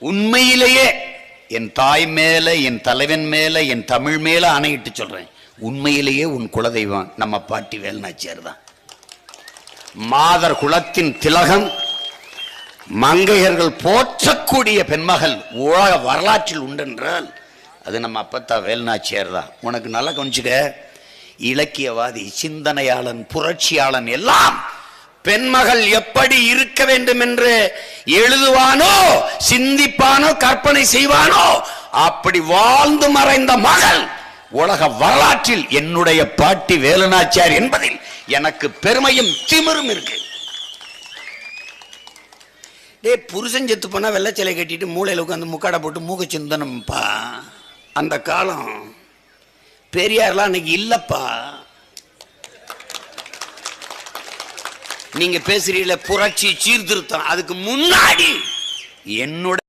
உண்மையிலேயே என் தாய் மேல, என் தலைவன் மேல, என் தமிழ் மேல ஆணையிட்டு சொல்றேன், உண்மையிலேயே உன் குலதெய்வம் நம்ம பாட்டி வேலுநாச்சியார் தான். மாதர் குலத்தின் திலகம், மங்கையர்கள் போற்றக்கூடிய பெண்மகள் உலக வரலாற்றில் உண்டென்றால் அது நம்ம அப்பத்தா வேலுநாச்சியார் தான். உனக்கு நல்லா கொஞ்சிக்க, இலக்கியவாதி, சிந்தனையாளன், புரட்சியாளன் எல்லாம் பெண்மகள் எப்படி இருக்க வேண்டும் என்று எழுதுவானோ, சிந்திப்பானோ, கற்பனை செய்வானோ அப்படி வாழ்ந்து மறைந்த மகள் உலக வரலாற்றில் என்னுடைய பாட்டி வேலுநாச்சியார் என்பதில் எனக்கு பெருமையும் திமிரும் இருக்கு. புருஷன் செத்து போனா வெள்ளச்சிலை கட்டிட்டு மூளையில உட்காந்து முக்காடை போட்டு மூக்க சிந்தனம்ப்பா. அந்த காலம் பெரியார்லாம் அன்னைக்கு இல்லப்பா. நீங்க பேசுறீங்கள புரட்சி, சீர்திருத்தம், அதுக்கு முன்னாடி என்னுடைய